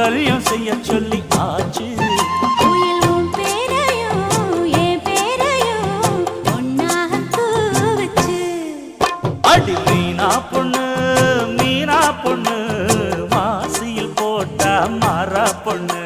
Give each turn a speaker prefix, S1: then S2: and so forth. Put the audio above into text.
S1: மாங்கல்யம் செய்ய சொல்லி ஆச்சு. அடி மீனா பொண்ணு மீனா பொண்ணு மாசியில் போட்டா மாறா பொண்ணு.